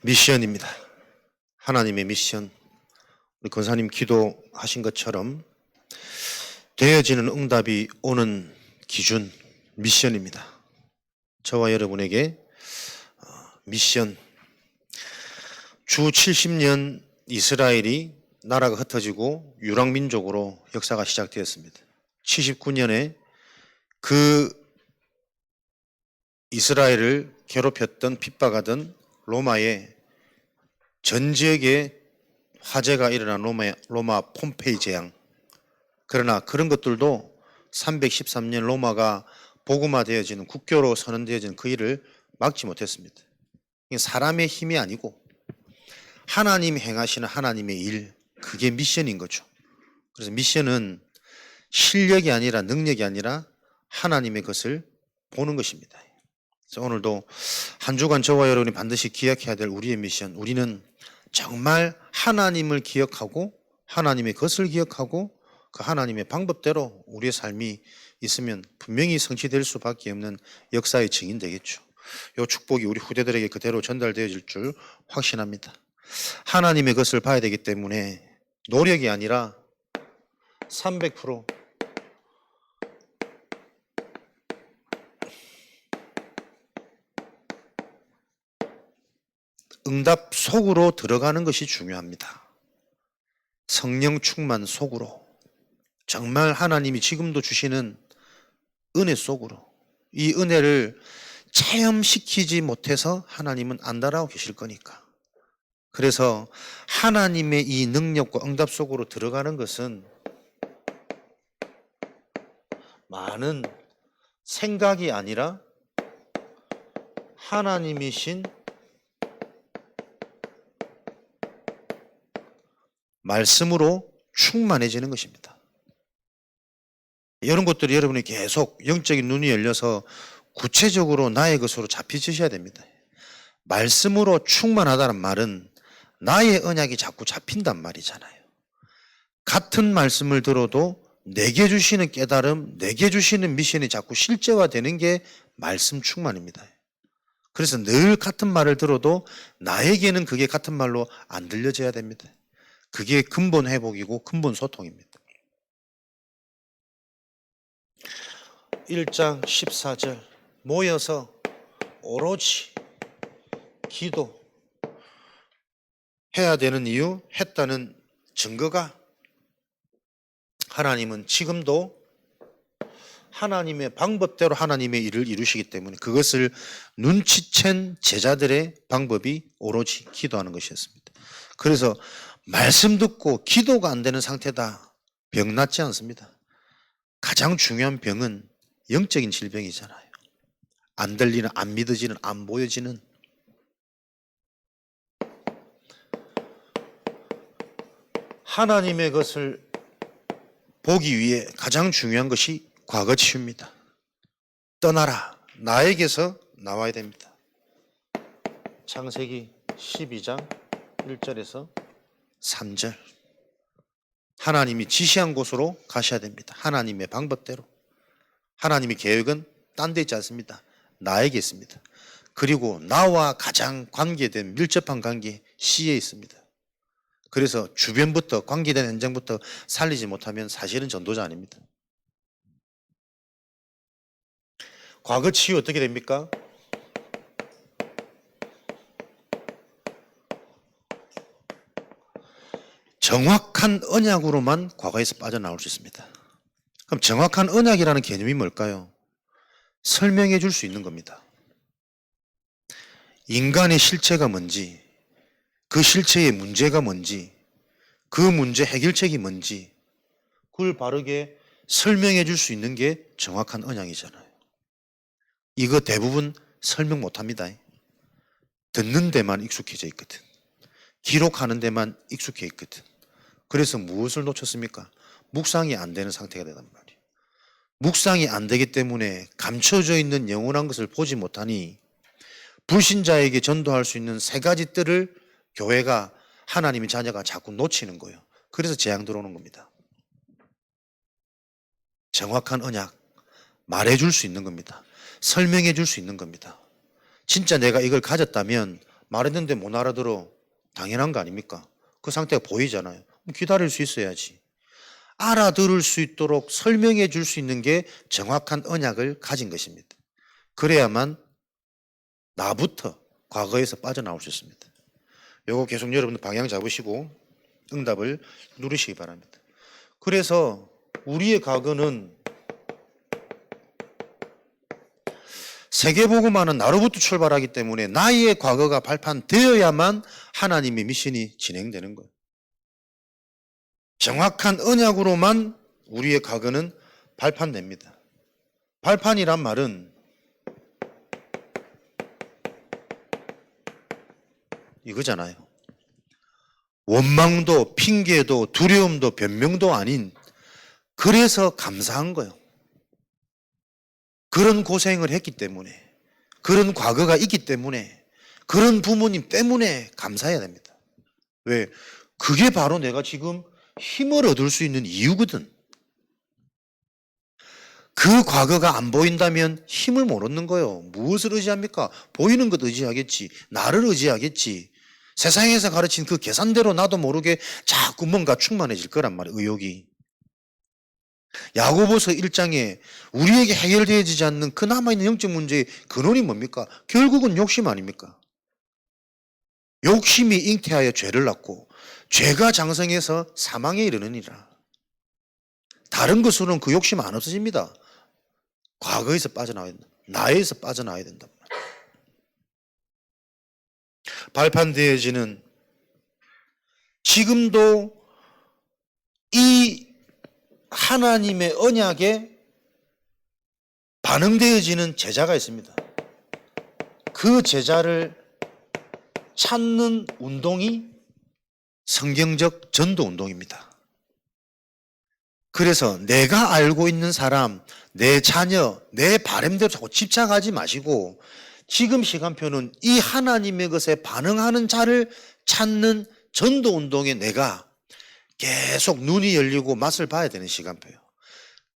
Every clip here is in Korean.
미션입니다. 하나님의 미션. 우리 권사님 기도하신 것처럼 되어지는 응답이 오는 기준, 미션입니다. 저와 여러분에게 미션. 주 70년 이스라엘이 나라가 흩어지고 유랑민족으로 역사가 시작되었습니다. 79년에 그 이스라엘을 괴롭혔던 핍박하던 로마의 전 지역에 화재가 일어난 로마 폼페이 재앙. 그러나 그런 것들도 313년 로마가 복음화되어지는, 국교로 선언되어지는 그 일을 막지 못했습니다. 사람의 힘이 아니고 하나님 행하시는 하나님의 일, 그게 미션인 거죠. 그래서 미션은 실력이 아니라 능력이 아니라 하나님의 것을 보는 것입니다. 그래서 오늘도 한 주간 저와 여러분이 반드시 기억해야 될 우리의 미션, 우리는 정말 하나님을 기억하고 하나님의 것을 기억하고 그 하나님의 방법대로 우리의 삶이 있으면 분명히 성취될 수밖에 없는 역사의 증인 되겠죠. 이 축복이 우리 후대들에게 그대로 전달되어질 줄 확신합니다. 하나님의 것을 봐야 되기 때문에 노력이 아니라 300% 응답 속으로 들어가는 것이 중요합니다. 성령 충만 속으로, 정말 하나님이 지금도 주시는 은혜 속으로, 이 은혜를 체험시키지 못해서 하나님은 안달하고 계실 거니까. 그래서 하나님의 이 능력과 응답 속으로 들어가는 것은 많은 생각이 아니라 하나님이신 말씀으로 충만해지는 것입니다. 이런 것들이 여러분이 계속 영적인 눈이 열려서 구체적으로 나의 것으로 잡히셔야 됩니다. 말씀으로 충만하다는 말은 나의 언약이 자꾸 잡힌단 말이잖아요. 같은 말씀을 들어도 내게 주시는 깨달음, 내게 주시는 미션이 자꾸 실제화되는 게 말씀 충만입니다. 그래서 늘 같은 말을 들어도 나에게는 그게 같은 말로 안 들려져야 됩니다. 그게 근본 회복이고 근본 소통입니다. 1장 14절 모여서 오로지 기도 해야 되는 이유, 했다는 증거가 하나님은 지금도 하나님의 방법대로 하나님의 일을 이루시기 때문에 그것을 눈치챈 제자들의 방법이 오로지 기도하는 것이었습니다. 그래서 말씀 듣고 기도가 안 되는 상태다, 병 낫지 않습니다. 가장 중요한 병은 영적인 질병이잖아요. 안 들리는, 안 믿어지는, 안 보여지는. 하나님의 것을 보기 위해 가장 중요한 것이 과거 치유입니다. 떠나라, 나에게서 나와야 됩니다. 창세기 12장 1절에서 3절. 하나님이 지시한 곳으로 가셔야 됩니다. 하나님의 방법대로. 하나님의 계획은 딴 데 있지 않습니다. 나에게 있습니다. 그리고 나와 가장 관계된 밀접한 관계 C에 있습니다. 그래서 주변부터, 관계된 현장부터 살리지 못하면 사실은 전도자 아닙니다. 과거 치유 어떻게 됩니까? 정확한 언약으로만 과거에서 빠져나올 수 있습니다. 그럼 정확한 언약이라는 개념이 뭘까요? 설명해 줄 수 있는 겁니다. 인간의 실체가 뭔지, 그 실체의 문제가 뭔지, 그 문제 해결책이 뭔지 그걸 바르게 설명해 줄 수 있는 게 정확한 언약이잖아요. 이거 대부분 설명 못합니다. 듣는 데만 익숙해져 있거든. 기록하는 데만 익숙해 있거든. 그래서 무엇을 놓쳤습니까? 묵상이 안 되는 상태가 되단 말이에요. 묵상이 안 되기 때문에 감춰져 있는 영원한 것을 보지 못하니 불신자에게 전도할 수 있는 세 가지 뜰을 교회가, 하나님의 자녀가 자꾸 놓치는 거예요. 그래서 재앙 들어오는 겁니다. 정확한 언약 말해줄 수 있는 겁니다. 설명해 줄 수 있는 겁니다. 진짜 내가 이걸 가졌다면 말했는데 못 알아들어. 당연한 거 아닙니까? 그 상태가 보이잖아요. 기다릴 수 있어야지. 알아들을 수 있도록 설명해 줄 수 있는 게 정확한 언약을 가진 것입니다. 그래야만 나부터 과거에서 빠져나올 수 있습니다. 요거 계속 여러분들 방향 잡으시고 응답을 누리시기 바랍니다. 그래서 우리의 과거는 세계복음화는 나로부터 출발하기 때문에 나의 과거가 발판되어야만 하나님의 미션이 진행되는 거예요. 정확한 언약으로만 우리의 과거는 발판됩니다. 발판이란 말은 이거잖아요. 원망도 핑계도 두려움도 변명도 아닌, 그래서 감사한 거예요. 그런 고생을 했기 때문에, 그런 과거가 있기 때문에, 그런 부모님 때문에 감사해야 됩니다. 왜? 그게 바로 내가 지금 힘을 얻을 수 있는 이유거든. 그 과거가 안 보인다면 힘을 못 얻는 거예요. 무엇을 의지합니까? 보이는 것 의지하겠지. 나를 의지하겠지. 세상에서 가르친 그 계산대로 나도 모르게 자꾸 뭔가 충만해질 거란 말이에요. 의욕이. 야고보서 1장에 우리에게 해결되어지지 않는 그 남아있는 영적 문제의 근원이 뭡니까? 결국은 욕심 아닙니까? 욕심이 잉태하여 죄를 낳고 죄가 장성해서 사망에 이르느니라. 다른 것으로는 그 욕심 안 없어집니다. 과거에서 빠져나와야 된다. 나에서 빠져나와야 된다. 발판되어지는, 지금도 이 하나님의 언약에 반응되어지는 제자가 있습니다. 그 제자를 찾는 운동이 성경적 전도 운동입니다. 그래서 내가 알고 있는 사람, 내 자녀, 내 바람대로 자꾸 집착하지 마시고 지금 시간표는 이 하나님의 것에 반응하는 자를 찾는 전도 운동에 내가 계속 눈이 열리고 맛을 봐야 되는 시간표예요.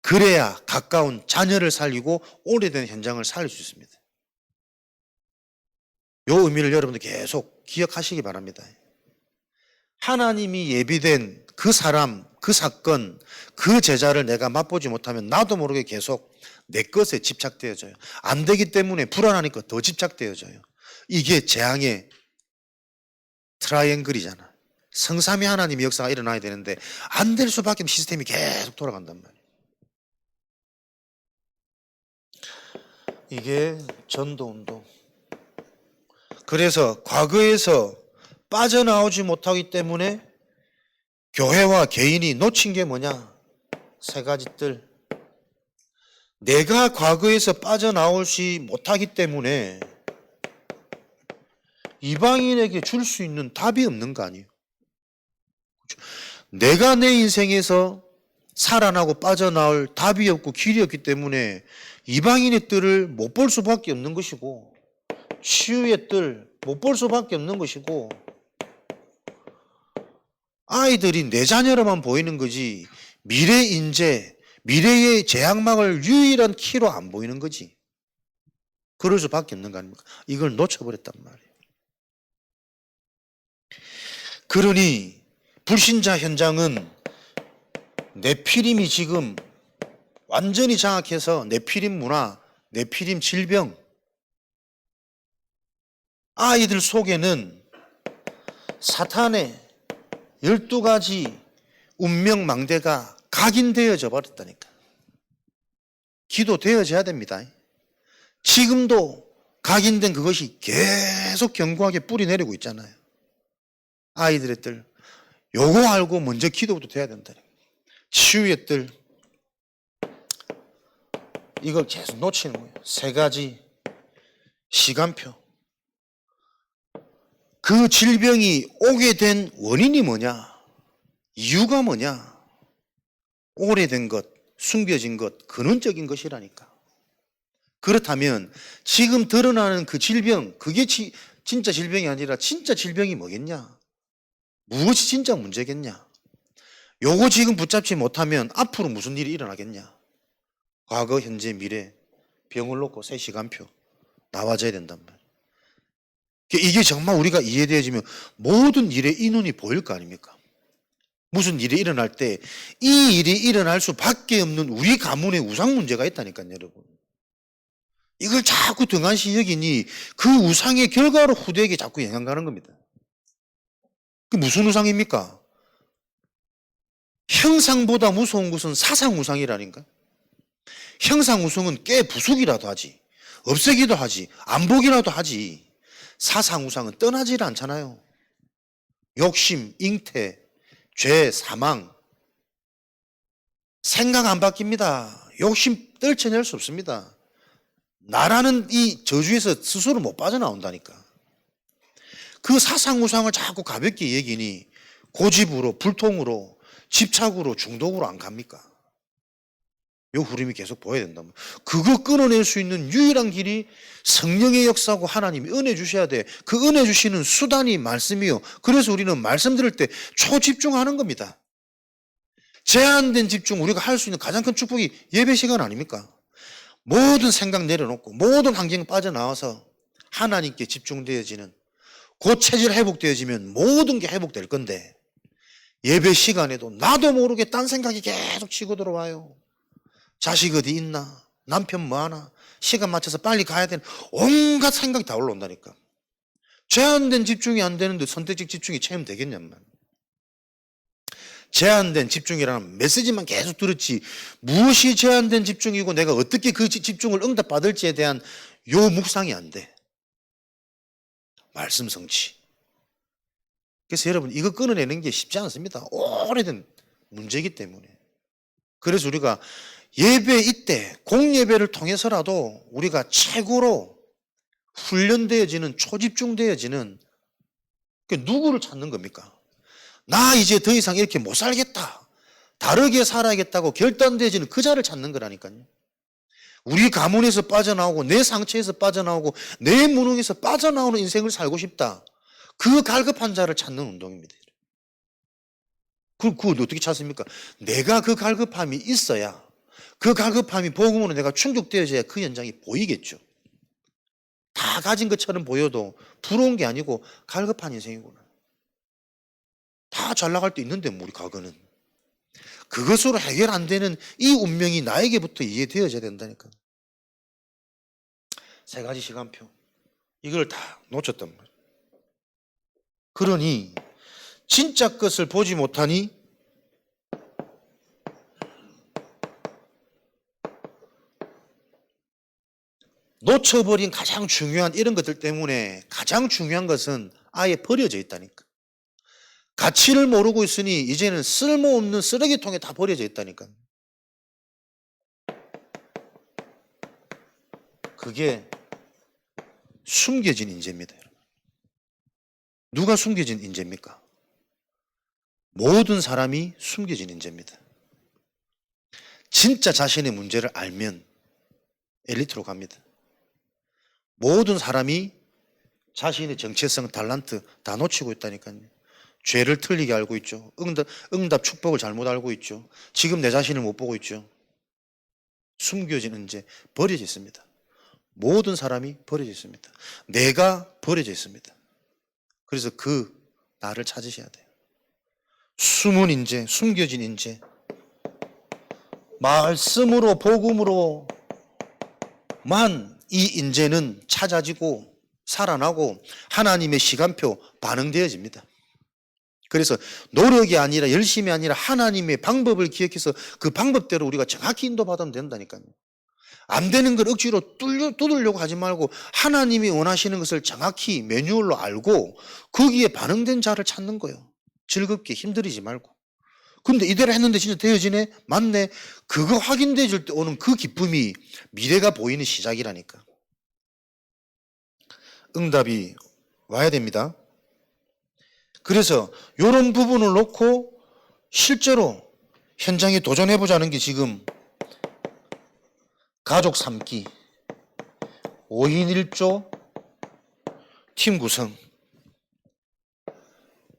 그래야 가까운 자녀를 살리고 오래된 현장을 살릴 수 있습니다. 이 의미를 여러분들 계속 기억하시기 바랍니다. 하나님이 예비된 그 사람, 그 사건, 그 제자를 내가 맛보지 못하면 나도 모르게 계속 내 것에 집착되어져요. 안 되기 때문에 불안하니까 더 집착되어져요. 이게 재앙의 트라이앵글이잖아. 성삼위 하나님의 역사가 일어나야 되는데 안 될 수밖에 없는 시스템이 계속 돌아간단 말이에요. 이게 전도운동. 그래서 과거에서 빠져나오지 못하기 때문에 교회와 개인이 놓친 게 뭐냐? 세 가지들. 내가 과거에서 빠져나오지 못하기 때문에 이방인에게 줄 수 있는 답이 없는 거 아니에요? 내가 내 인생에서 살아나고 빠져나올 답이 없고 길이 없기 때문에 이방인의 뜰을 못 볼 수밖에 없는 것이고 치유의 뜰 못 볼 수밖에 없는 것이고 아이들이 내 자녀로만 보이는 거지 미래 인재, 미래의 제약막을 유일한 키로 안 보이는 거지. 그럴 수밖에 없는 거 아닙니까? 이걸 놓쳐버렸단 말이에요. 그러니 불신자 현장은 네피림이 지금 완전히 장악해서 네피림 문화, 네피림 질병, 아이들 속에는 사탄의 12가지 운명망대가 각인되어져 버렸다니까. 기도되어져야 됩니다. 지금도 각인된 그것이 계속 견고하게 뿌리 내리고 있잖아요. 아이들의 뜰. 요거 알고 먼저 기도부터 돼야 된다. 치유의 뜰. 이걸 계속 놓치는 거예요. 세 가지 시간표. 그 질병이 오게 된 원인이 뭐냐? 이유가 뭐냐? 오래된 것, 숨겨진 것, 근원적인 것이라니까. 그렇다면 지금 드러나는 그 질병, 그게 진짜 질병이 아니라 진짜 질병이 뭐겠냐? 무엇이 진짜 문제겠냐? 요거 지금 붙잡지 못하면 앞으로 무슨 일이 일어나겠냐? 과거, 현재, 미래, 병을 놓고 세 시간표 나와줘야 된단 말이에요. 이게 정말 우리가 이해되어지면 모든 일에 이 눈이 보일 거 아닙니까? 무슨 일이 일어날 때 이 일이 일어날 수밖에 없는 우리 가문의 우상 문제가 있다니까요, 여러분. 이걸 자꾸 등한시 여기니 그 우상의 결과로 후대에게 자꾸 영향 가는 겁니다. 그 무슨 우상입니까? 형상보다 무서운 것은 사상 우상이라니까. 형상 우상은 깨 부수기라도 하지, 없애기도 하지, 안 보기라도 하지. 사상 우상은 떠나질 않잖아요. 욕심, 잉태, 죄, 사망. 생각 안 바뀝니다. 욕심 떨쳐낼 수 없습니다. 나라는 이 저주에서 스스로 못 빠져나온다니까. 그 사상 우상을 자꾸 가볍게 얘기니 고집으로, 불통으로, 집착으로, 중독으로 안 갑니까? 요 흐름이 계속 보여야 된다면. 그거 끊어낼 수 있는 유일한 길이 성령의 역사고 하나님이 은혜 주셔야 돼. 그 은혜 주시는 수단이 말씀이요. 그래서 우리는 말씀 들을 때 초집중하는 겁니다. 제한된 집중, 우리가 할 수 있는 가장 큰 축복이 예배 시간 아닙니까? 모든 생각 내려놓고 모든 환경 빠져나와서 하나님께 집중되어지는, 그 체질 회복되어지면 모든 게 회복될 건데, 예배 시간에도 나도 모르게 딴 생각이 계속 치고 들어와요. 자식 어디 있나? 남편 뭐 하나? 시간 맞춰서 빨리 가야 되는 온갖 생각이 다 올라온다니까. 제한된 집중이 안 되는데 선택적 집중이 체험되겠냐면. 제한된 집중이라는 메시지만 계속 들었지 무엇이 제한된 집중이고 내가 어떻게 그 집중을 응답받을지에 대한 요 묵상이 안 돼. 말씀 성취. 그래서 여러분 이거 끊어내는 게 쉽지 않습니다. 오래된 문제이기 때문에. 그래서 우리가 예배 이때 공예배를 통해서라도 우리가 최고로 훈련되어지는, 초집중되어지는, 누구를 찾는 겁니까? 나 이제 더 이상 이렇게 못 살겠다, 다르게 살아야겠다고 결단되어지는 그 자를 찾는 거라니까요. 우리 가문에서 빠져나오고 내 상처에서 빠져나오고 내 무능에서 빠져나오는 인생을 살고 싶다, 그 갈급한 자를 찾는 운동입니다. 그걸 어떻게 찾습니까? 내가 그 갈급함이 있어야, 그 갈급함이 복음으로 내가 충족되어져야 그 현장이 보이겠죠. 다 가진 것처럼 보여도 부러운 게 아니고 갈급한 인생이구나. 다 잘 나갈 때 있는데 우리 과거는. 그것으로 해결 안 되는 이 운명이 나에게부터 이해되어져야 된다니까. 3가지 시간표. 이걸 다 놓쳤단 말이야. 그러니 진짜 것을 보지 못하니 놓쳐버린 가장 중요한 이런 것들 때문에 가장 중요한 것은 아예 버려져 있다니까. 가치를 모르고 있으니 이제는 쓸모없는 쓰레기통에 다 버려져 있다니까. 그게 숨겨진 인재입니다. 누가 숨겨진 인재입니까? 모든 사람이 숨겨진 인재입니다. 진짜 자신의 문제를 알면 엘리트로 갑니다. 모든 사람이 자신의 정체성, 탤런트 다 놓치고 있다니까요. 죄를 틀리게 알고 있죠. 응답 축복을 잘못 알고 있죠. 지금 내 자신을 못 보고 있죠. 숨겨진 인재, 버려져 있습니다. 모든 사람이 버려져 있습니다. 내가 버려져 있습니다. 그래서 그 나를 찾으셔야 돼요. 숨은 인재, 숨겨진 인재. 말씀으로, 복음으로만 이 인재는 찾아지고 살아나고 하나님의 시간표 반응되어집니다. 그래서 노력이 아니라, 열심이 아니라 하나님의 방법을 기억해서 그 방법대로 우리가 정확히 인도받으면 된다니까요. 안 되는 걸 억지로 뚫으려고 하지 말고 하나님이 원하시는 것을 정확히 매뉴얼로 알고 거기에 반응된 자를 찾는 거예요. 즐겁게 힘들이지 말고. 근데 이대로 했는데 진짜 되어지네? 맞네? 그거 확인되어질 때 오는 그 기쁨이 미래가 보이는 시작이라니까. 응답이 와야 됩니다. 그래서 이런 부분을 놓고 실제로 현장에 도전해보자는 게 지금 가족 3기, 5인 1조, 팀 구성.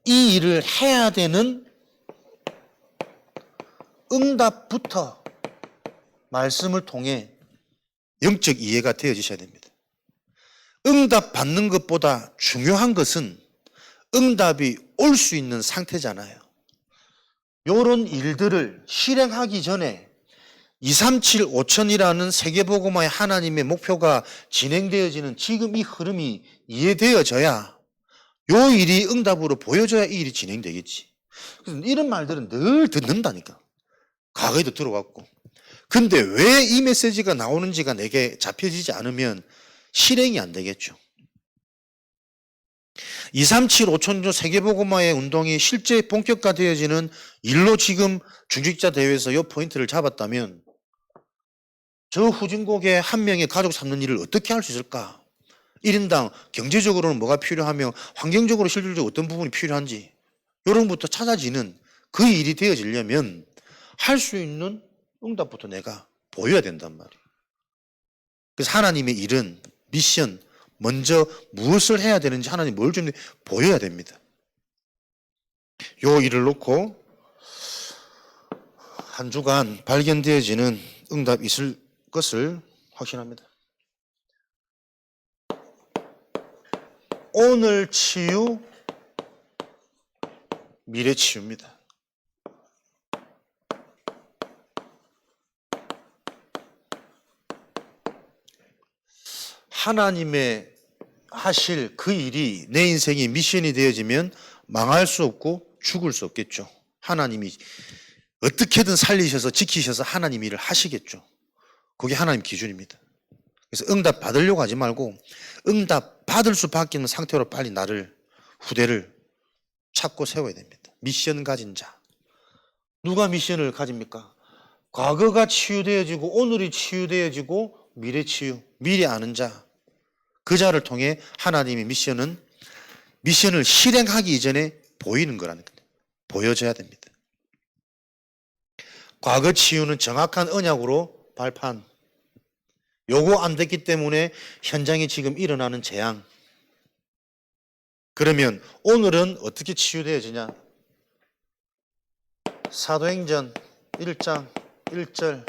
이 일을 해야 되는 응답부터 말씀을 통해 영적 이해가 되어지셔야 됩니다. 응답 받는 것보다 중요한 것은 응답이 올 수 있는 상태잖아요. 이런 일들을 실행하기 전에 237 5천이라는 세계복음화의 하나님의 목표가 진행되어지는 지금 이 흐름이 이해되어져야 요 일이 응답으로 보여져야 이 일이 진행되겠지. 그래서 이런 말들은 늘 듣는다니까. 과거에도 들어왔고. 근데 왜 이 메시지가 나오는지가 내게 잡혀지지 않으면 실행이 안 되겠죠. 237 5천조 세계복음화의 운동이 실제 본격화되어지는 일로 지금 중직자 대회에서 이 포인트를 잡았다면 저 후진국의 한 명의 가족 삼는 일을 어떻게 할 수 있을까? 1인당 경제적으로는 뭐가 필요하며 환경적으로 실질적으로 어떤 부분이 필요한지 이런 것부터 찾아지는 그 일이 되어지려면 할 수 있는 응답부터 내가 보여야 된단 말이에요. 그래서 하나님의 일은 미션 먼저 무엇을 해야 되는지 하나님 뭘 좀 보여야 됩니다. 요 일을 놓고 한 주간 발견되어지는 응답이 있을 것을 확신합니다. 오늘 치유, 미래 치유입니다. 하나님의 하실 그 일이 내 인생의 미션이 되어지면 망할 수 없고 죽을 수 없겠죠. 하나님이 어떻게든 살리셔서 지키셔서 하나님 일을 하시겠죠. 그게 하나님 기준입니다. 그래서 응답 받으려고 하지 말고 응답 받을 수밖에 없는 상태로 빨리 나를 후대를 찾고 세워야 됩니다. 미션 가진 자. 누가 미션을 가집니까? 과거가 치유되어지고 오늘이 치유되어지고 미래 치유, 미래 아는 자. 그 자를 통해 하나님의 미션을 실행하기 이전에 보이는 거라는 거예요. 보여져야 됩니다. 과거 치유는 정확한 언약으로 발판. 요거 안 됐기 때문에 현장에 지금 일어나는 재앙. 그러면 오늘은 어떻게 치유되어지냐? 사도행전 1장 1절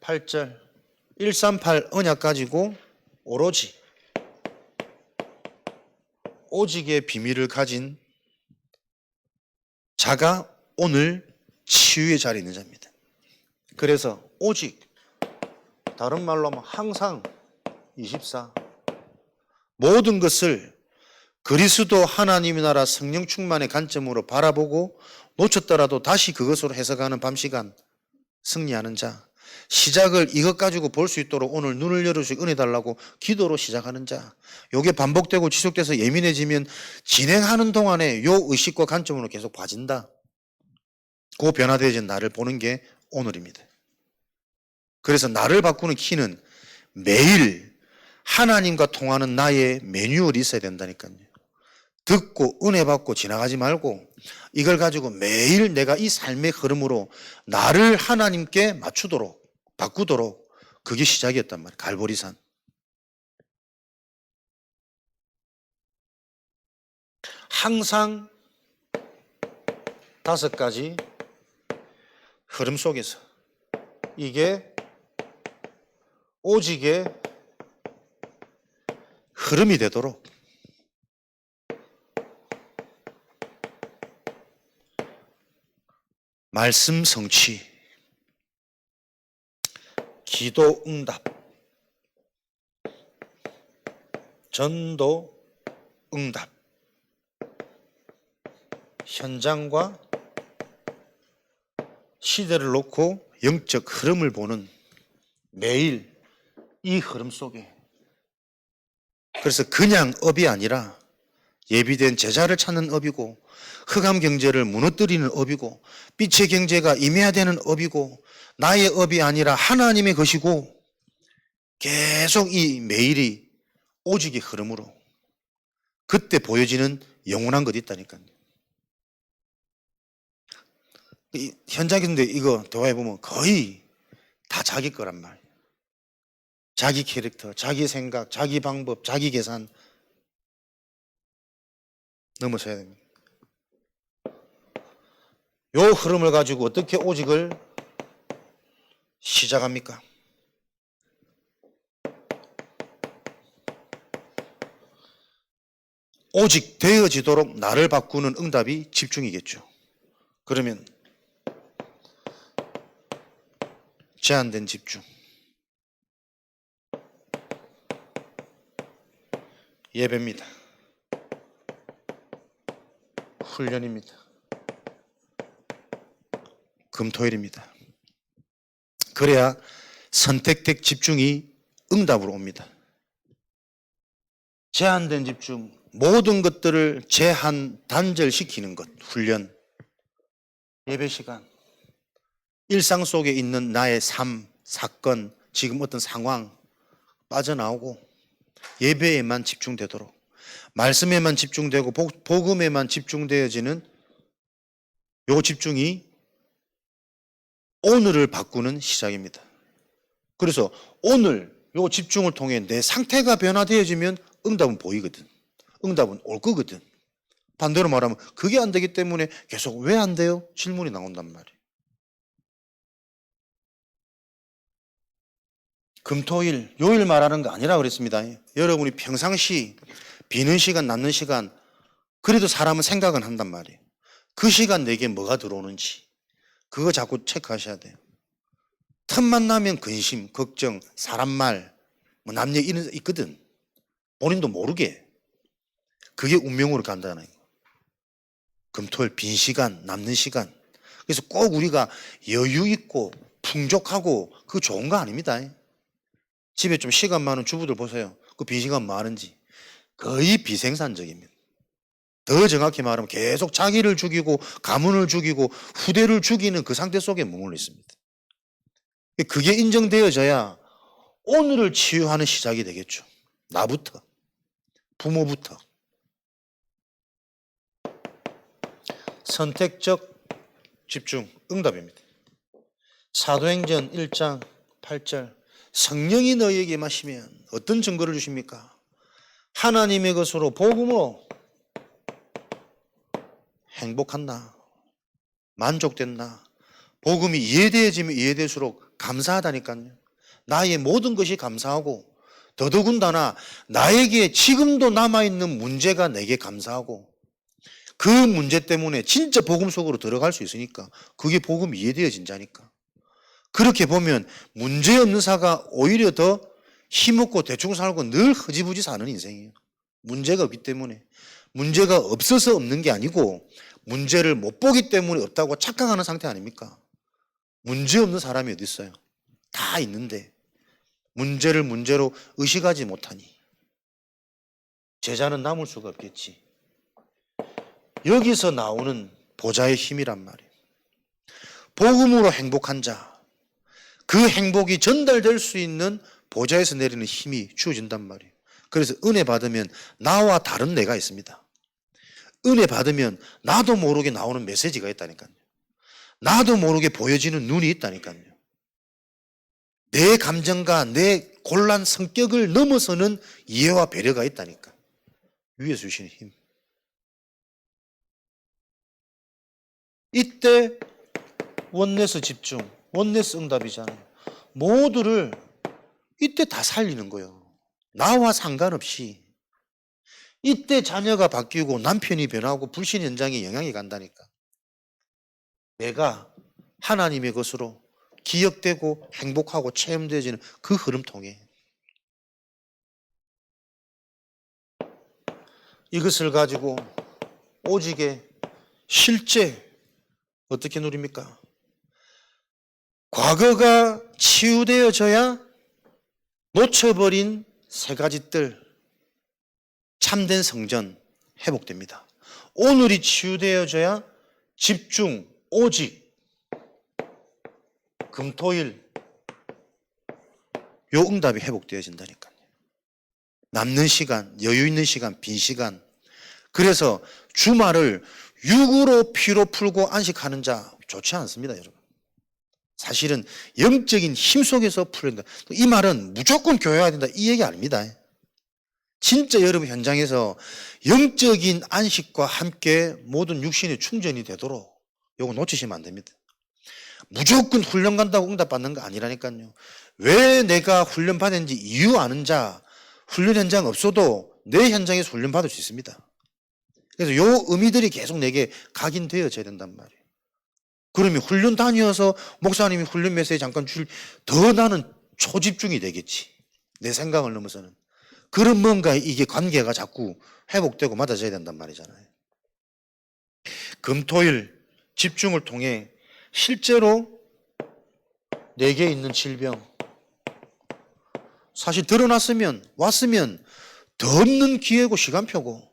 8절 138 언약 가지고 오로지 오직의 비밀을 가진 자가 오늘 치유의 자리에 있는 자입니다. 그래서 오직, 다른 말로 하면 항상 24 모든 것을 그리스도 하나님의 나라 성령 충만의 관점으로 바라보고 놓쳤더라도 다시 그것으로 해석하는 밤시간 승리하는 자. 시작을 이것 가지고 볼 수 있도록 오늘 눈을 열어주시고 은혜 달라고 기도로 시작하는 자. 요게 반복되고 지속돼서 예민해지면 진행하는 동안에 요 의식과 관점으로 계속 봐진다. 그 변화되어진 나를 보는 게 오늘입니다. 그래서 나를 바꾸는 키는 매일 하나님과 통하는 나의 매뉴얼이 있어야 된다니까요. 듣고 은혜 받고 지나가지 말고 이걸 가지고 매일 내가 이 삶의 흐름으로 나를 하나님께 맞추도록 바꾸도록 그게 시작이었단 말이에요. 갈보리산. 항상 5가지 흐름 속에서 이게 오직의 흐름이 되도록 말씀 성취, 기도 응답, 전도 응답, 현장과 시대를 놓고 영적 흐름을 보는 매일 이 흐름 속에, 그래서 그냥 업이 아니라 예비된 제자를 찾는 업이고 흑암 경제를 무너뜨리는 업이고 빛의 경제가 임해야 되는 업이고 나의 업이 아니라 하나님의 것이고 계속 이 매일이 오직의 흐름으로 그때 보여지는 영원한 것이 있다니까요. 현장인데 이거 대화해보면 거의 다 자기 거란 말이에요. 자기 캐릭터, 자기 생각, 자기 방법, 자기 계산 넘어서야 됩니다. 요 흐름을 가지고 어떻게 오직을 시작합니까? 오직 되어지도록 나를 바꾸는 응답이 집중이겠죠. 그러면 제한된 집중, 예배입니다. 훈련입니다. 금토일입니다. 그래야 선택된 집중이 응답으로 옵니다. 제한된 집중, 모든 것들을 제한, 단절시키는 것, 훈련, 예배 시간, 일상 속에 있는 나의 삶, 사건, 지금 어떤 상황 빠져나오고 예배에만 집중되도록, 말씀에만 집중되고 복음에만 집중되어지는 요 집중이 오늘을 바꾸는 시작입니다. 그래서 오늘 요 집중을 통해 내 상태가 변화되어지면 응답은 보이거든. 응답은 올 거거든. 반대로 말하면 그게 안 되기 때문에 계속 왜 안 돼요? 질문이 나온단 말이에요. 금토일, 요일 말하는 거 아니라 그랬습니다. 여러분이 평상시 비는 시간, 남는 시간, 그래도 사람은 생각은 한단 말이에요. 그 시간 내게 뭐가 들어오는지 그거 자꾸 체크하셔야 돼요. 틈만 나면 근심, 걱정, 사람 말, 뭐 남 얘기 이런 거 있거든. 본인도 모르게. 그게 운명으로 간다는 거예요. 금토일 빈 시간, 남는 시간. 그래서 꼭 우리가 여유 있고 풍족하고 그거 좋은 거 아닙니다. 집에 좀 시간 많은 주부들 보세요. 그 빈 시간 많은지. 거의 비생산적입니다. 더 정확히 말하면 계속 자기를 죽이고 가문을 죽이고 후대를 죽이는 그 상태 속에 머물러 있습니다. 그게 인정되어져야 오늘을 치유하는 시작이 되겠죠. 나부터, 부모부터. 선택적 집중, 응답입니다. 사도행전 1장 8절, 성령이 너희에게 임하시면 어떤 증거를 주십니까? 하나님의 것으로 복음으로 행복한다, 만족된다, 복음이 이해되어지면 이해될수록 감사하다니까요. 나의 모든 것이 감사하고 더더군다나 나에게 지금도 남아있는 문제가 내게 감사하고 그 문제 때문에 진짜 복음 속으로 들어갈 수 있으니까 그게 복음이 이해되어진다니까. 그렇게 보면 문제 없는 사가 오히려 더 힘없고 대충 살고 늘 흐지부지 사는 인생이에요. 문제가 없기 때문에. 문제가 없어서 없는 게 아니고 문제를 못 보기 때문에 없다고 착각하는 상태 아닙니까? 문제 없는 사람이 어디 있어요? 다 있는데 문제를 문제로 의식하지 못하니 제자는 남을 수가 없겠지. 여기서 나오는 보좌의 힘이란 말이에요. 복음으로 행복한 자, 그 행복이 전달될 수 있는 보좌에서 내리는 힘이 주어진단 말이에요. 그래서 은혜 받으면 나와 다른 내가 있습니다. 은혜 받으면 나도 모르게 나오는 메시지가 있다니까요. 나도 모르게 보여지는 눈이 있다니까요. 내 감정과 내 곤란 성격을 넘어서는 이해와 배려가 있다니까. 위에서 주시는 힘. 이때 원내스 집중, 원내스 응답이잖아요. 모두를 이때 다 살리는 거예요. 나와 상관없이. 이때 자녀가 바뀌고 남편이 변하고 불신 현장에 영향이 간다니까. 내가 하나님의 것으로 기억되고 행복하고 체험되어지는 그 흐름 통해 이것을 가지고 오직에 실제 어떻게 누립니까? 과거가 치유되어져야 놓쳐버린 세 가지 뜰, 참된 성전 회복됩니다. 오늘이 치유되어져야 집중, 오직, 금토일 요 응답이 회복되어진다니까요. 남는 시간, 여유 있는 시간, 빈 시간. 그래서 주말을 육으로 피로 풀고 안식하는 자 좋지 않습니다, 여러분. 사실은 영적인 힘 속에서 풀린다. 이 말은 무조건 교회해야 된다 이 얘기 아닙니다. 진짜 여러분 현장에서 영적인 안식과 함께 모든 육신의 충전이 되도록 이거 놓치시면 안 됩니다. 무조건 훈련 간다고 응답받는 거 아니라니까요. 왜 내가 훈련 받았는지 이유 아는 자, 훈련 현장 없어도 내 현장에서 훈련 받을 수 있습니다. 그래서 요 의미들이 계속 내게 각인되어져야 된단 말이에요. 그러면 훈련 다녀서 목사님이 훈련 메시지 잠깐 더 나는 초집중이 되겠지. 내 생각을 넘어서는. 그런 뭔가 이게 관계가 자꾸 회복되고 맞아져야 된단 말이잖아요. 금토일 집중을 통해 실제로 내게 있는 질병, 사실 왔으면 더 없는 기회고 시간표고,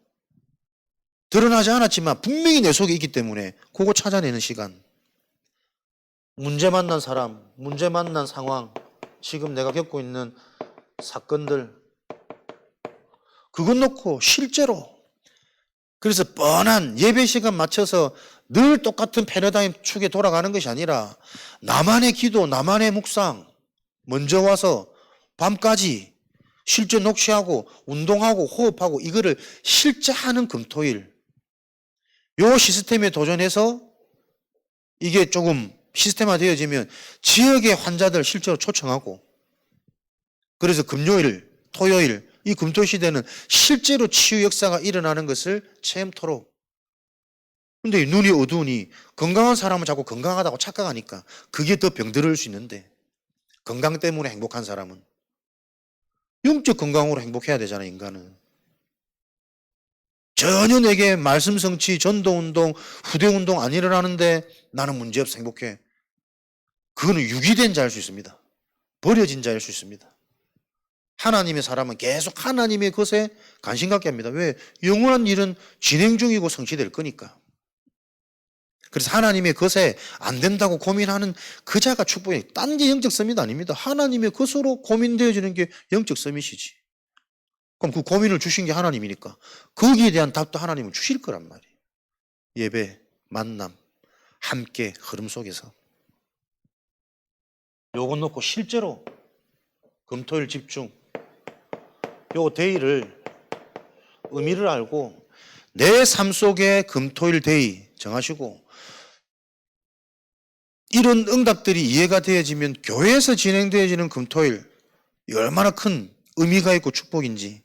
드러나지 않았지만 분명히 내 속에 있기 때문에 그거 찾아내는 시간. 문제 만난 사람, 문제 만난 상황, 지금 내가 겪고 있는 사건들, 그것 놓고 실제로, 그래서 뻔한 예배 시간 맞춰서 늘 똑같은 패러다임 축에 돌아가는 것이 아니라 나만의 기도, 나만의 묵상, 먼저 와서 밤까지 실제 녹취하고 운동하고 호흡하고 이거를 실제 하는 금토일, 요 시스템에 도전해서 이게 조금 시스템화 되어지면 지역의 환자들 실제로 초청하고, 그래서 금요일, 토요일, 이 금토일 시대는 실제로 치유 역사가 일어나는 것을 체험토록. 근데 눈이 어두우니 건강한 사람은 자꾸 건강하다고 착각하니까 그게 더 병들을 수 있는데, 건강 때문에 행복한 사람은 영적 건강으로 행복해야 되잖아요. 인간은 전혀 내게 말씀 성취, 전도 운동, 후대 운동 안 일어나는데 나는 문제없어 행복해. 그거는 유기된 자일 수 있습니다. 버려진 자일 수 있습니다. 하나님의 사람은 계속 하나님의 것에 관심 갖게 합니다. 왜? 영원한 일은 진행 중이고 성취될 거니까. 그래서 하나님의 것에 안 된다고 고민하는 그 자가 축복이, 딴 게 영적 서밋 아닙니다. 하나님의 것으로 고민되어지는 게 영적 서밋이지. 그럼 그 고민을 주신 게 하나님이니까 거기에 대한 답도 하나님은 주실 거란 말이에요. 예배, 만남, 함께 흐름 속에서. 요거 놓고 실제로 금토일 집중, 요 데이를 의미를 알고 내 삶 속에 금토일 데이 정하시고, 이런 응답들이 이해가 되어지면 교회에서 진행되어지는 금토일 얼마나 큰 의미가 있고 축복인지,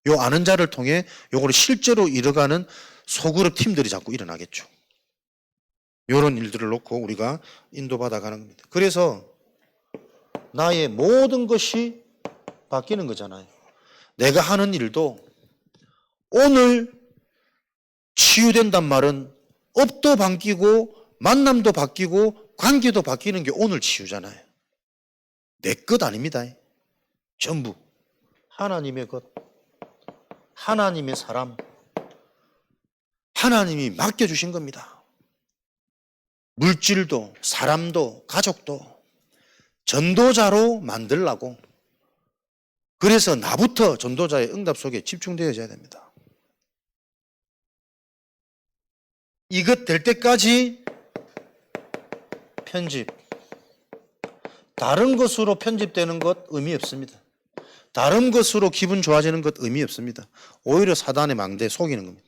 요 아는 자를 통해 요거를 실제로 이뤄가는 소그룹 팀들이 자꾸 일어나겠죠. 요런 일들을 놓고 우리가 인도받아 가는 겁니다. 그래서 나의 모든 것이 바뀌는 거잖아요. 내가 하는 일도 오늘 치유된단 말은 업도 바뀌고 만남도 바뀌고 관계도 바뀌는 게 오늘 치유잖아요. 내 것 아닙니다. 전부 하나님의 것, 하나님의 사람, 하나님이 맡겨주신 겁니다. 물질도 사람도 가족도 전도자로 만들라고. 그래서 나부터 전도자의 응답 속에 집중되어져야 됩니다. 이것 될 때까지 편집, 다른 것으로 편집되는 것 의미 없습니다. 다른 것으로 기분 좋아지는 것 의미 없습니다. 오히려 사단의 망대에 속이는 겁니다.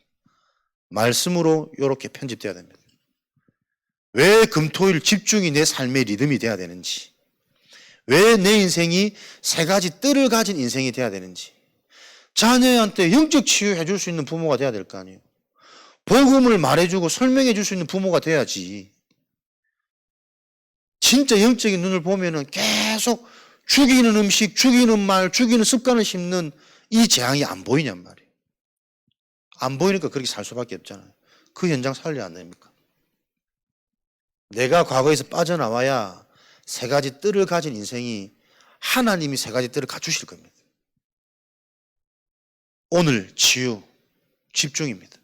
말씀으로 이렇게 편집돼야 됩니다. 왜 금토일 집중이 내 삶의 리듬이 돼야 되는지, 왜 내 인생이 세 가지 뜰을 가진 인생이 돼야 되는지, 자녀한테 영적 치유해 줄 수 있는 부모가 돼야 될 거 아니에요. 복음을 말해주고 설명해 줄 수 있는 부모가 돼야지. 진짜 영적인 눈을 보면은 계속 죽이는 음식, 죽이는 말, 죽이는 습관을 심는 이 재앙이 안 보이냔 말이에요. 안 보이니까 그렇게 살 수밖에 없잖아요. 그 현장 살려야 안 됩니까? 내가 과거에서 빠져나와야 세 가지 뜰을 가진 인생이, 하나님이 세 가지 뜰을 갖추실 겁니다. 오늘 치유, 집중입니다.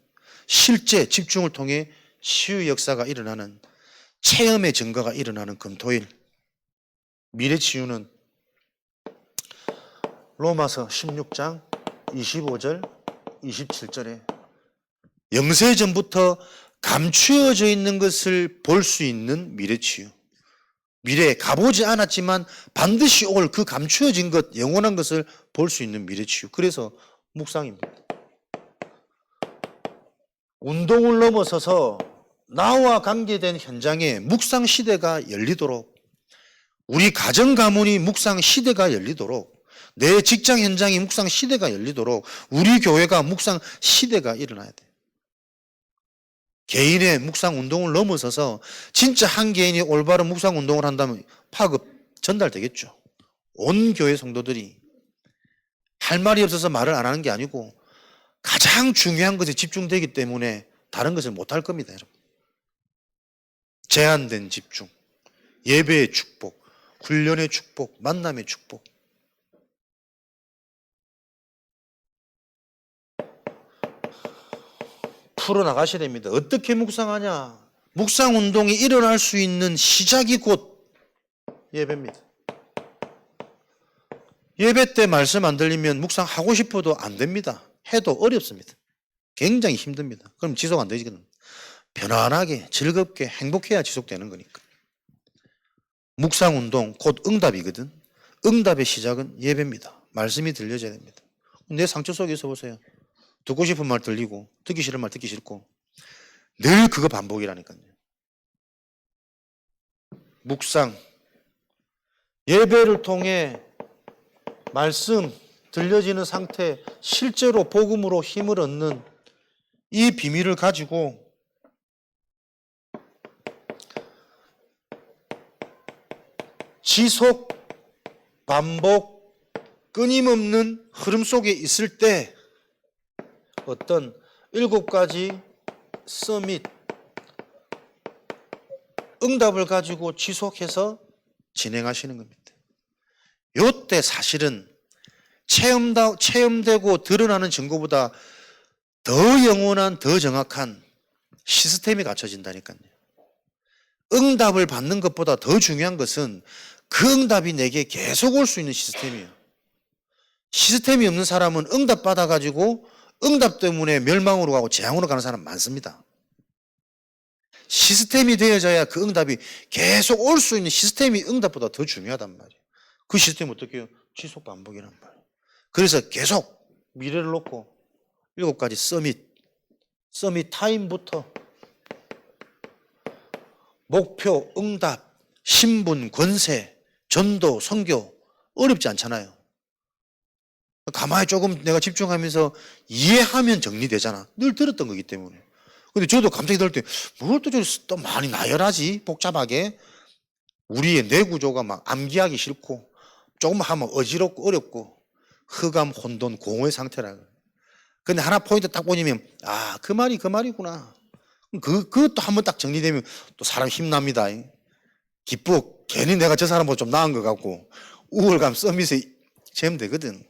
실제 집중을 통해 치유 역사가 일어나는, 체험의 증거가 일어나는 금토일. 미래 치유는 로마서 16장 25절 27절에 영세전부터 감추어져 있는 것을 볼 수 있는 미래 치유. 미래에 가보지 않았지만 반드시 올 그 감추어진 것, 영원한 것을 볼 수 있는 미래 치유. 그래서 묵상입니다. 운동을 넘어서서 나와 관계된 현장에 묵상 시대가 열리도록, 우리 가정 가문이 묵상 시대가 열리도록, 내 직장 현장이 묵상 시대가 열리도록, 우리 교회가 묵상 시대가 일어나야 돼요. 개인의 묵상 운동을 넘어서서 진짜 한 개인이 올바른 묵상 운동을 한다면 파급 전달되겠죠. 온 교회 성도들이 할 말이 없어서 말을 안 하는 게 아니고 가장 중요한 것에 집중되기 때문에 다른 것을 못 할 겁니다, 여러분. 제한된 집중, 예배의 축복, 훈련의 축복, 만남의 축복. 풀어나가셔야 됩니다. 어떻게 묵상하냐? 묵상 운동이 일어날 수 있는 시작이 곧 예배입니다. 예배 때 말씀 안 들리면 묵상하고 싶어도 안 됩니다. 해도 어렵습니다. 굉장히 힘듭니다. 그럼 지속 안 되거든요. 편안하게 즐겁게 행복해야 지속되는 거니까. 묵상 운동 곧 응답이거든. 응답의 시작은 예배입니다. 말씀이 들려져야 됩니다. 내 상처 속에 있어 보세요. 듣고 싶은 말 들리고 듣기 싫은 말 듣기 싫고 늘 그거 반복이라니까요. 묵상 예배를 통해 말씀 들려지는 상태, 실제로 복음으로 힘을 얻는 이 비밀을 가지고 지속, 반복, 끊임없는 흐름 속에 있을 때 어떤 7가지 서밋, 응답을 가지고 지속해서 진행하시는 겁니다. 요때 사실은 체험되고 드러나는 증거보다 더 영원한, 더 정확한 시스템이 갖춰진다니까요. 응답을 받는 것보다 더 중요한 것은 그 응답이 내게 계속 올 수 있는 시스템이에요. 시스템이 없는 사람은 응답 받아가지고 응답 때문에 멸망으로 가고 재앙으로 가는 사람 많습니다. 시스템이 되어져야 그 응답이 계속 올 수 있는 시스템이 응답보다 더 중요하단 말이에요. 그 시스템이 어떻게 해요? 지속 반복이란 말이에요. 그래서 계속 미래를 놓고 7가지 서밋 타임부터 목표, 응답, 신분, 권세, 전도, 선교 어렵지 않잖아요. 가만히 조금 내가 집중하면서 이해하면 정리되잖아. 늘 들었던 거기 때문에. 근데 저도 갑자기 들을 때 뭘 또 많이 나열하지? 복잡하게. 우리의 뇌구조가 막 암기하기 싫고 조금 하면 어지럽고 어렵고 흑암, 혼돈, 공허의 상태라. 근데 하나 포인트 딱 보니면 그 말이 그 말이구나. 그것도 한번 딱 정리되면 또 사람 힘납니다. 기쁘고 괜히 내가 저 사람보다 좀 나은 것 같고 우월감 서밋에 재현되거든.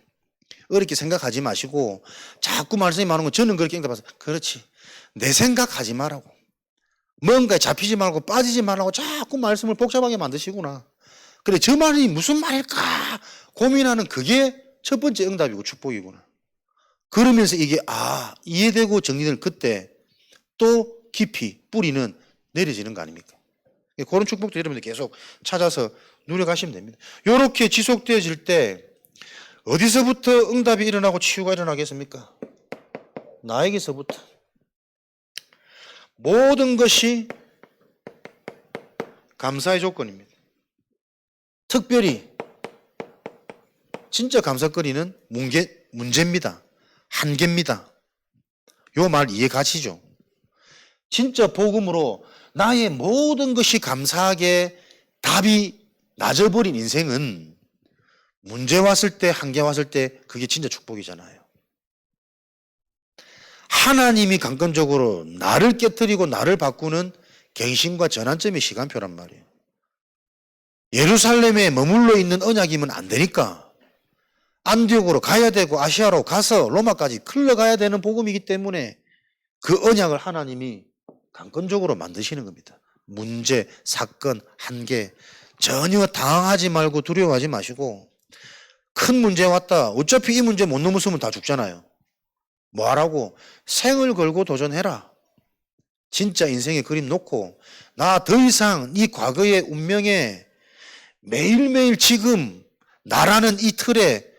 어렵게 생각하지 마시고 자꾸 말씀이 많은 건 저는 그렇게 생각해서 그렇지. 내 생각하지 말라고. 뭔가에 잡히지 말고 빠지지 말라고 자꾸 말씀을 복잡하게 만드시구나. 그래 저 말이 무슨 말일까 고민하는 그게 첫 번째 응답이고 축복이구나. 그러면서 이게 이해되고 정리되는 그때 또 깊이 뿌리는 내려지는 거 아닙니까? 그런 축복도 여러분들 계속 찾아서 누려가시면 됩니다. 이렇게 지속되어질 때 어디서부터 응답이 일어나고 치유가 일어나겠습니까? 나에게서부터. 모든 것이 감사의 조건입니다. 특별히 진짜 감사거리는 문제입니다. 한계입니다. 요 말 이해 가시죠? 진짜 복음으로 나의 모든 것이 감사하게 답이 낮아버린 인생은 문제 왔을 때, 한계 왔을 때 그게 진짜 축복이잖아요. 하나님이 강권적으로 나를 깨뜨리고 나를 바꾸는 갱신과 전환점의 시간표란 말이에요. 예루살렘에 머물러 있는 언약이면 안 되니까 안디옥으로 가야 되고 아시아로 가서 로마까지 흘러가야 되는 복음이기 때문에 그 언약을 하나님이 강권적으로 만드시는 겁니다. 문제, 사건, 한계 전혀 당황하지 말고 두려워하지 마시고 큰 문제 왔다. 어차피 이 문제 못 넘었으면 다 죽잖아요. 뭐 하라고? 생을 걸고 도전해라. 진짜 인생의 그림 놓고 나 더 이상 이 과거의 운명에 매일매일 지금 나라는 이 틀에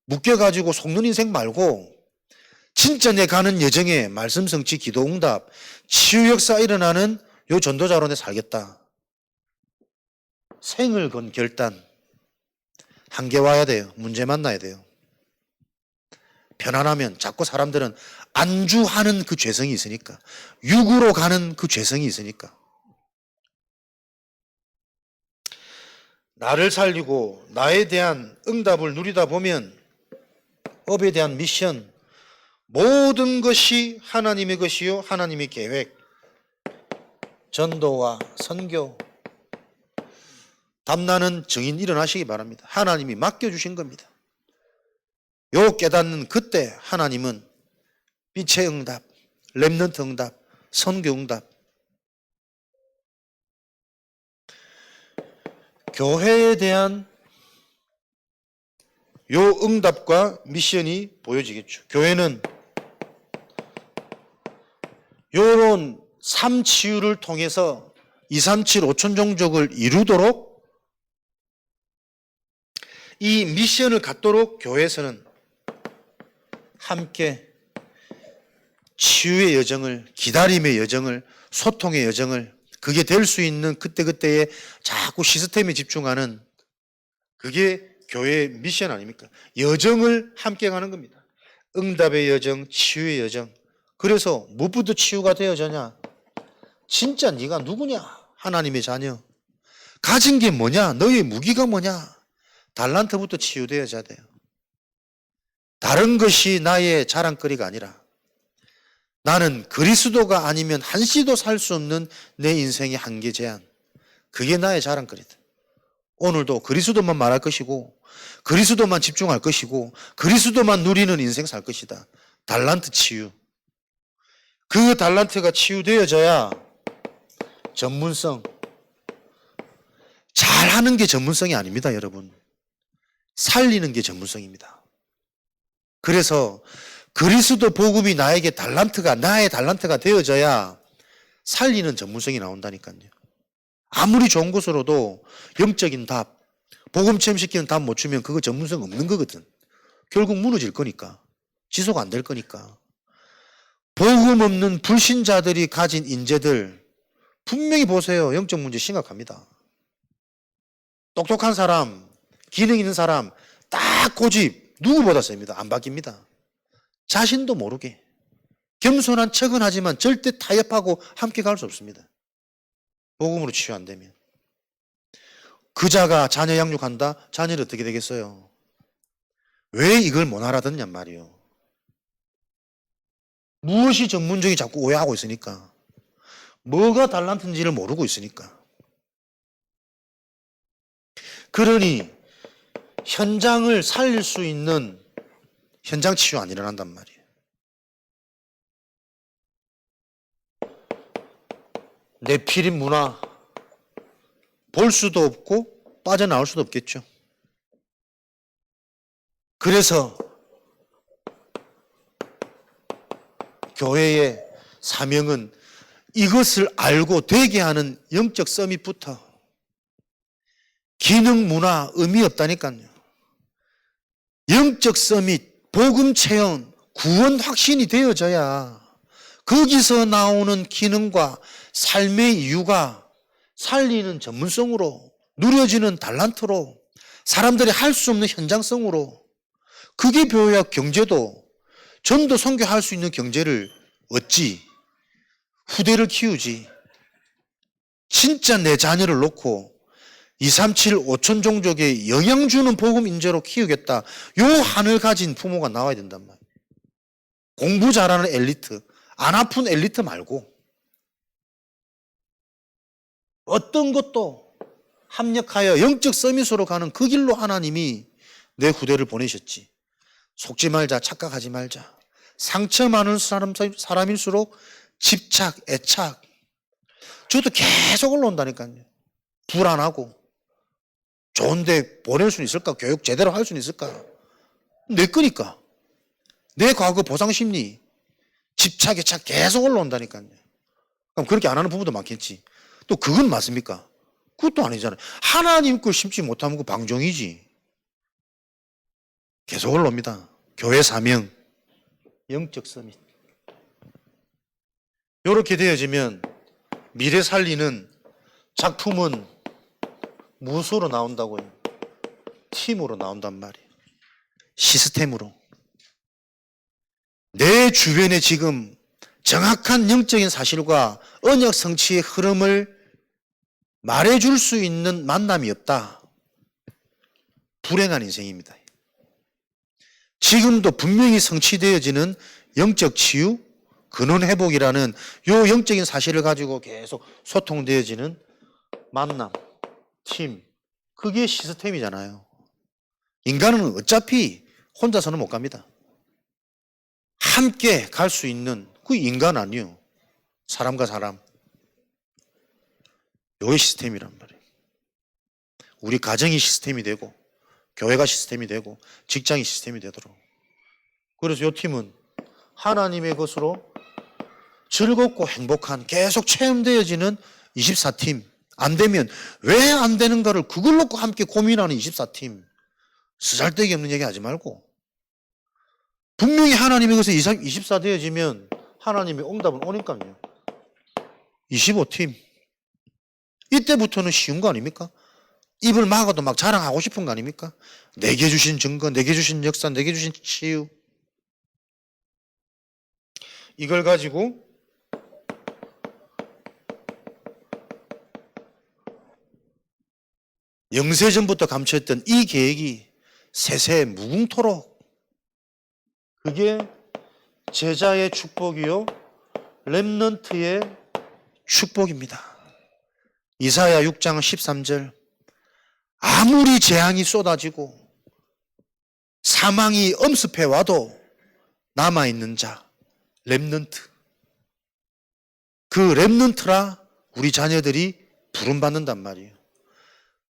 묶여가지고 속는 인생 말고 진짜 내 가는 여정에 말씀 성취, 기도 응답, 치유 역사 일어나는 요 전도자로 내 살겠다. 생을 건 결단. 한계 와야 돼요. 문제 만나야 돼요. 편안하면 자꾸 사람들은 안주하는 그 죄성이 있으니까, 육으로 가는 그 죄성이 있으니까. 나를 살리고 나에 대한 응답을 누리다 보면 업에 대한 미션, 모든 것이 하나님의 것이요 하나님의 계획, 전도와 선교, 담나는 증인 일어나시기 바랍니다. 하나님이 맡겨주신 겁니다. 요 깨닫는 그때 하나님은 빛의 응답, 렘넌트 응답, 선교 응답, 교회에 대한 요 응답과 미션이 보여지겠죠. 교회는 요런 삶 치유를 통해서 237 5천 종족을 이루도록 이 미션을 갖도록 교회에서는 함께 치유의 여정을, 기다림의 여정을, 소통의 여정을, 그게 될 수 있는 그때그때의 자꾸 시스템에 집중하는, 그게 교회의 미션 아닙니까? 여정을 함께 가는 겁니다. 응답의 여정, 치유의 여정. 그래서 무엇부터 치유가 되어져냐? 진짜 네가 누구냐? 하나님의 자녀. 가진 게 뭐냐? 너의 무기가 뭐냐? 달란트부터 치유되어져야 돼요. 다른 것이 나의 자랑거리가 아니라 나는 그리스도가 아니면 한시도 살 수 없는 내 인생의 한계 제한. 그게 나의 자랑거리다. 오늘도 그리스도만 말할 것이고 그리스도만 집중할 것이고 그리스도만 누리는 인생 살 것이다. 달란트 치유. 그 달란트가 치유되어져야 전문성. 잘하는 게 전문성이 아닙니다, 여러분. 살리는 게 전문성입니다. 그래서 그리스도 복음이 나에게 나의 달란트가 되어져야 살리는 전문성이 나온다니까요. 아무리 좋은 것으로도 영적인 답, 복음 체험시키는 답 못 주면 그거 전문성 없는 거거든. 결국 무너질 거니까. 지속 안 될 거니까. 복음 없는 불신자들이 가진 인재들 분명히 보세요. 영적 문제 심각합니다. 똑똑한 사람, 기능 있는 사람 딱 고집 누구보다 셉니다. 안 바뀝니다. 자신도 모르게 겸손한 척은 하지만 절대 타협하고 함께 갈 수 없습니다. 복음으로 치유 안 되면. 그자가 자녀 양육한다? 자녀를 어떻게 되겠어요? 왜 이걸 못 알아듣냔 말이요. 무엇이 전문적이 자꾸 오해하고 있으니까. 뭐가 달란트인지를 모르고 있으니까. 그러니 현장을 살릴 수 있는 현장 치유 안 일어난단 말이에요. 네피림 문화 볼 수도 없고 빠져나올 수도 없겠죠. 그래서 교회의 사명은 이것을 알고 되게 하는 영적 서밋부터. 기능 문화 의미 없다니까요. 영적 서밋, 복음 체험, 구원 확신이 되어져야 거기서 나오는 기능과 삶의 이유가 살리는 전문성으로, 누려지는 달란트로, 사람들이 할 수 없는 현장성으로, 그게 배워야 경제도, 전도 선교할 수 있는 경제를 얻지, 후대를 키우지. 진짜 내 자녀를 놓고 237 5천 종족에 영향 주는 복음 인재로 키우겠다. 요 한을 가진 부모가 나와야 된단 말이에요. 공부 잘하는 엘리트, 안 아픈 엘리트 말고 어떤 것도 합력하여 영적 서밋으로 가는 그 길로 하나님이 내 후대를 보내셨지. 속지 말자, 착각하지 말자. 상처 많은 사람일수록 집착, 애착. 저도 계속 올라온다니까요. 불안하고. 좋은데 보낼 수는 있을까? 교육 제대로 할 수는 있을까? 내 거니까. 내 과거 보상심리, 집착, 애착 계속 올라온다니까요. 그럼 그렇게 안 하는 부부도 많겠지. 또 그건 맞습니까? 그것도 아니잖아요. 하나님 걸 심지 못하면 그 방종이지. 계속 올라옵니다. 교회 사명, 영적 서밋. 이렇게 되어지면 미래 살리는 작품은 무엇으로 나온다고요? 팀으로 나온단 말이에요. 시스템으로. 내 주변에 지금 정확한 영적인 사실과 언약 성취의 흐름을 말해줄 수 있는 만남이 없다. 불행한 인생입니다. 지금도 분명히 성취되어지는 영적 치유, 근원 회복이라는 요 영적인 사실을 가지고 계속 소통되어지는 만남, 팀, 그게 시스템이잖아요. 인간은 어차피 혼자서는 못 갑니다. 함께 갈 수 있는 그 인간 아니요. 사람과 사람. 요게 시스템이란 말이에요. 우리 가정이 시스템이 되고 교회가 시스템이 되고 직장이 시스템이 되도록. 그래서 요 팀은 하나님의 것으로 즐겁고 행복한 계속 체험되어지는 24팀. 안 되면 왜 안 되는가를 그걸 놓고 함께 고민하는 24팀. 쓰잘데기 없는 얘기 하지 말고 분명히 하나님의 것에 24 되어지면 하나님의 응답은 오니까요. 25팀. 이때부터는 쉬운 거 아닙니까? 입을 막아도 막 자랑하고 싶은 거 아닙니까? 내게 주신 증거, 내게 주신 역사, 내게 주신 치유. 이걸 가지고 영세전부터 감춰있던 이 계획이 세세 무궁토록 그게 제자의 축복이요 렘넌트의 축복입니다. 이사야 6장 13절 아무리 재앙이 쏟아지고 사망이 엄습해 와도 남아있는 자 렘넌트. 그 렘넌트라 우리 자녀들이 부름받는단 말이에요.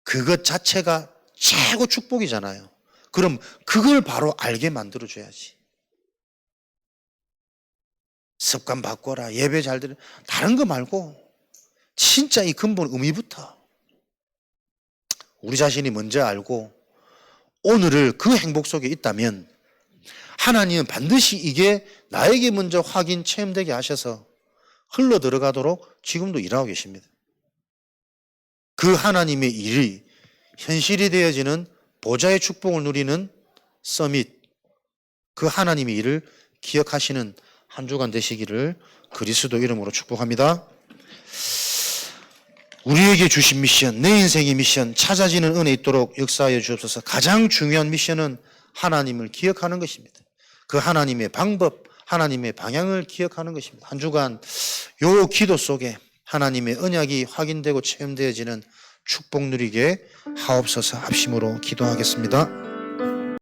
그것 자체가 최고 축복이잖아요. 그럼 그걸 바로 알게 만들어줘야지. 습관 바꿔라, 예배 잘 드려, 다른 거 말고 진짜 이 근본 의미부터 우리 자신이 먼저 알고 오늘을 그 행복 속에 있다면 하나님은 반드시 이게 나에게 먼저 확인, 체험되게 하셔서 흘러 들어가도록 지금도 일하고 계십니다. 그 하나님의 일이 현실이 되어지는 보좌의 축복을 누리는 서밋, 그 하나님의 일을 기억하시는 한 주간 되시기를 그리스도 이름으로 축복합니다. 우리에게 주신 미션, 내 인생의 미션, 찾아지는 은혜 있도록 역사하여 주옵소서. 가장 중요한 미션은 하나님을 기억하는 것입니다. 그 하나님의 방법, 하나님의 방향을 기억하는 것입니다. 한 주간 요 기도 속에 하나님의 언약이 확인되고 체험되어지는 축복 누리게 하옵소서. 합심으로 기도하겠습니다.